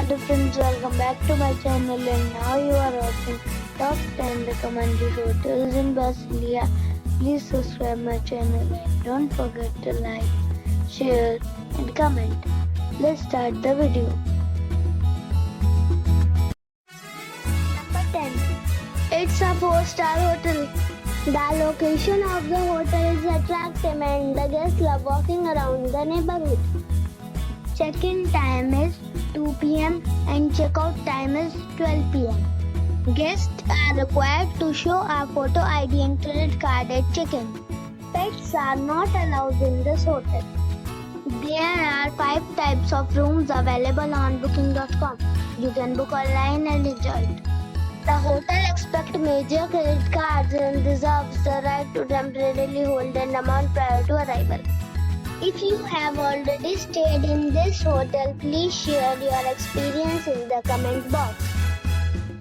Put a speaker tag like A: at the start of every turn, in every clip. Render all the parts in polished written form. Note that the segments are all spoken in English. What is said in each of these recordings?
A: dear friends, welcome back to my channel, and now you are watching top 10 recommended hotels in Brasilia. Please subscribe my channel and don't forget to like, share and comment. Let's start the video. Number 10. It's a 4-star hotel. The location of the hotel is attractive and the guests love walking around the neighborhood. Check-in time is 2 p.m. and check-out time is 12 p.m. Guests are required to show a photo ID and credit card at check-in. Pets are not allowed in this hotel. There are 5 types of rooms available on booking.com. You can book online and enjoy it. The hotel accepts major credit cards and reserves the right to temporarily hold an amount prior to arrival. If you have already stayed in this hotel, please share your experience in the comment box.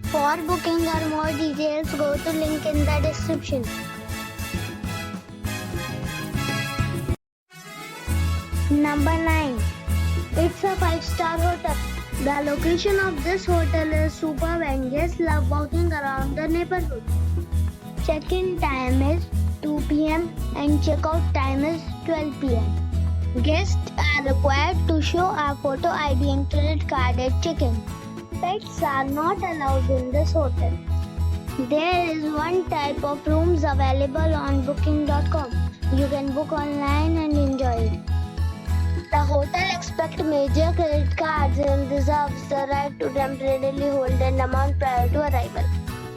A: For booking or more details, go to link in the description. Number 9. It's a 5-star hotel. The location of this hotel is superb and guests love walking around the neighborhood. Check-in time is 2 p.m. and check-out time is 12 p.m. Guests are required to show a photo ID and credit card at check-in. Pets are not allowed in this hotel. There is 1 type of rooms available on booking.com. You can book online and enjoy it. The hotel accepts major credit cards and reserves the right to temporarily hold an amount prior to arrival.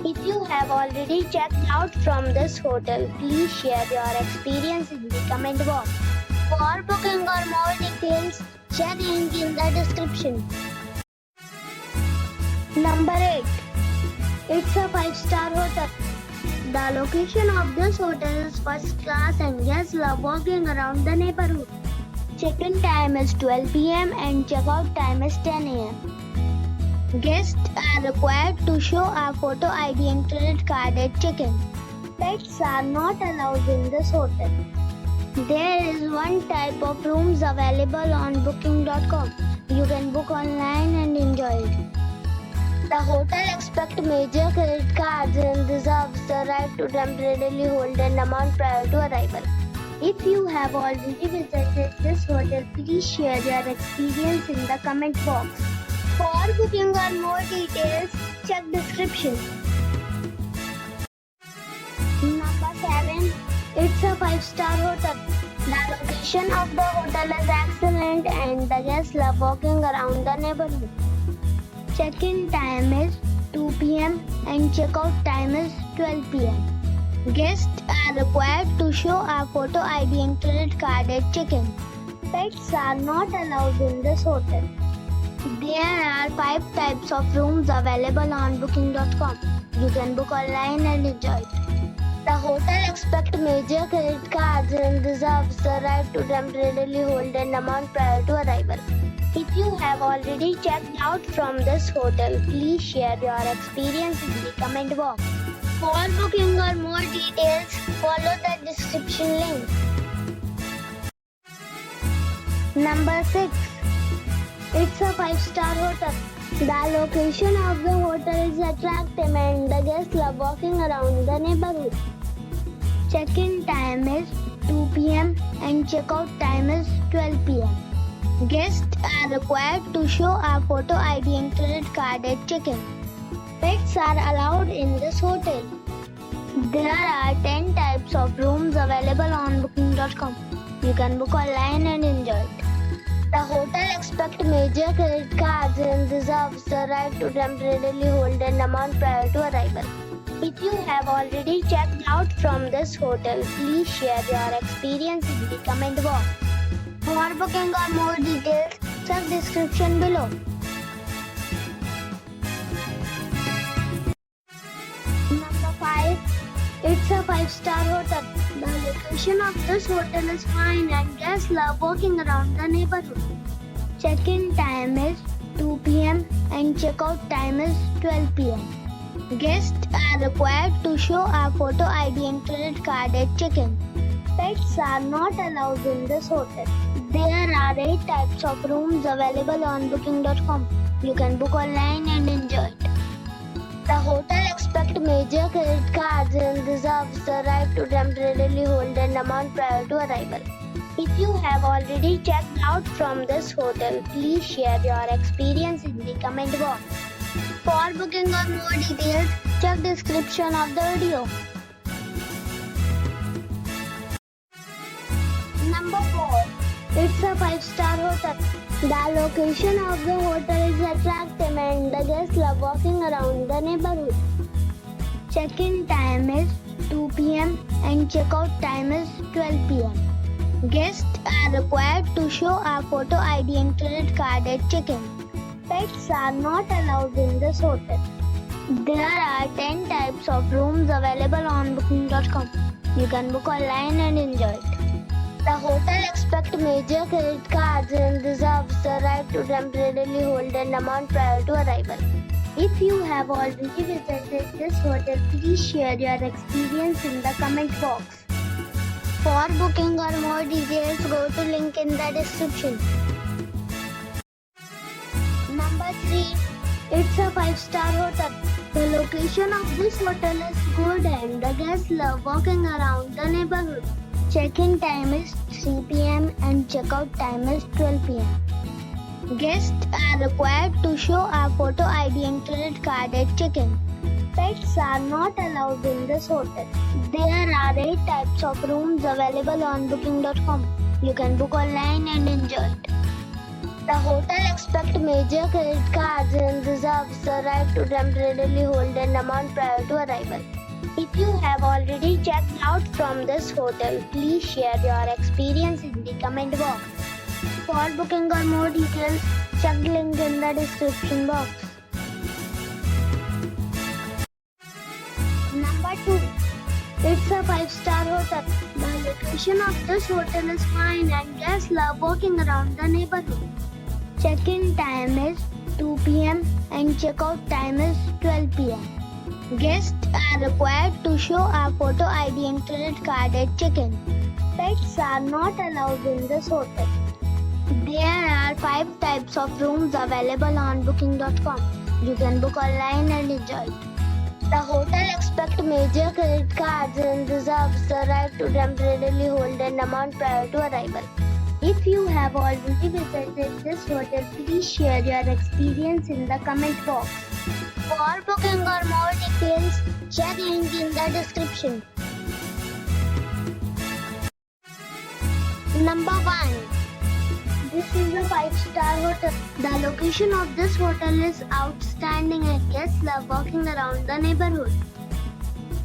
A: If you have already checked out from this hotel, please share your experience in the comment box. For booking or more details, check link in the description. Number 8. It's a 5-star hotel. The location of this hotel is first class and guests love walking around the neighborhood. Check-in time is 12 p.m. and check-out time is 10 a.m. Guests are required to show a photo ID and credit card at check-in. Pets are not allowed in this hotel. There is 1 type of rooms available on booking.com. You can book online and enjoy it. The hotel accepts major credit cards and reserves the right to temporarily hold an amount prior to arrival. If you have already visited this hotel, please share your experience in the comment box. For booking or more details, check description. Number 7. It's a 5-star hotel. The location of the hotel is excellent and the guests love walking around the neighborhood. Check-in time is 2 p.m. and check-out time is 12 p.m. Guests are required to show a photo ID and credit card at check-in. Pets are not allowed in this hotel. There are 5 types of rooms available on booking.com. You can book online and enjoy it. The hotel accepts major credit cards and reserves the right to temporarily hold an amount prior to arrival. If you have already checked out from this hotel, please share your experience in the comment box. For booking or more details, follow the description link. Number 6. It's a 5-star hotel. The location of the hotel is attractive and the guests love walking around the neighborhood. Check-in time is 2 p.m. and check-out time is 12 p.m. Guests are required to show a photo ID and credit card at check-in. Pets are allowed in this hotel. There are 10 types of rooms available on booking.com. You can book online and enjoy it. The hotel accepts major credit cards and reserves the right to temporarily hold an amount prior to arrival. If you have already checked out from this hotel, please share your experience in the comment box. For booking or more details, check description below. Number 5. It's a 5-star hotel. The location of this hotel is fine and guests love walking around the neighborhood. Check-in time is 2 p.m. and check-out time is 12 p.m. Guests are required to show a photo ID and credit card at check-in. Pets are not allowed in this hotel. There are 8 types of rooms available on booking.com. You can book online and enjoy it. The hotel expects major credit cards and reserves the right to temporarily hold an amount prior to arrival. If you have already checked out from this hotel, please share your experience in the comment box. For booking or more details, check description of the video. Number 4. It's a 5-star hotel. The location of the hotel is attractive and the guests love walking around the neighborhood. Check-in time is 2 p.m. and check-out time is 12 p.m. Guests are required to show a photo ID and credit card at check-in. Pets are not allowed in this hotel. There are 10 types of rooms available on booking.com. You can book online and enjoy it. The hotel expects major credit cards and reserves the right to temporarily hold an amount prior to arrival. If you have already visited this hotel, please share your experience in the comment box. For booking or more details, go to link in the description. Number 3. It's a 5-star hotel. The location of this hotel is good and the guests love walking around the neighborhood. Check-in time is 3 p.m. and check-out time is 12 p.m. Guests are required to show a photo ID and credit card at check-in. Pets are not allowed in this hotel. There are 8 types of rooms available on booking.com. You can book online and enjoy it. The hotel expects major credit cards and reserves the right to temporarily hold an amount prior to arrival. If you have already checked out from this hotel, please share your experience in the comment box. For booking or more details, check link in the description box. Number 2. It's a 5-star hotel. The location of this hotel is fine and guests love walking around the neighborhood. Check-in time is 2 p.m. and check-out time is 12 p.m. Guests are required to show a photo ID and credit card at check-in. Pets are not allowed in this hotel. There are 5 types of rooms available on booking.com. You can book online and enjoy it. The hotel expects major credit cards and reserves the right to temporarily hold an amount prior to arrival. If you have already visited this hotel, please share your experience in the comment box. For booking or more details, check link in the description. Number 1. This is a 5-star hotel. The location of this hotel is outstanding and guests love walking around the neighborhood.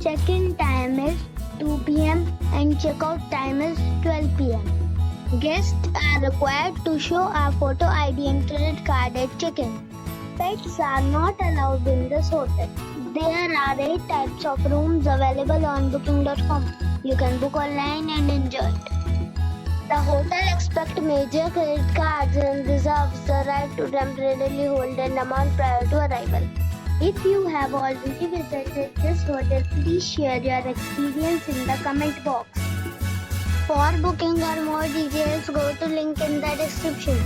A: Check-in time is 2 p.m. and check-out time is 12 p.m. Guests are required to show a photo ID and credit card at check-in. Pets are not allowed in this hotel. There are 8 types of rooms available on booking.com. You can book online and enjoy it. The hotel expects major credit cards and reserves the right to temporarily hold an amount prior to arrival. If you have already visited this hotel, please share your experience in the comment box. For booking or more details, go to link in the description.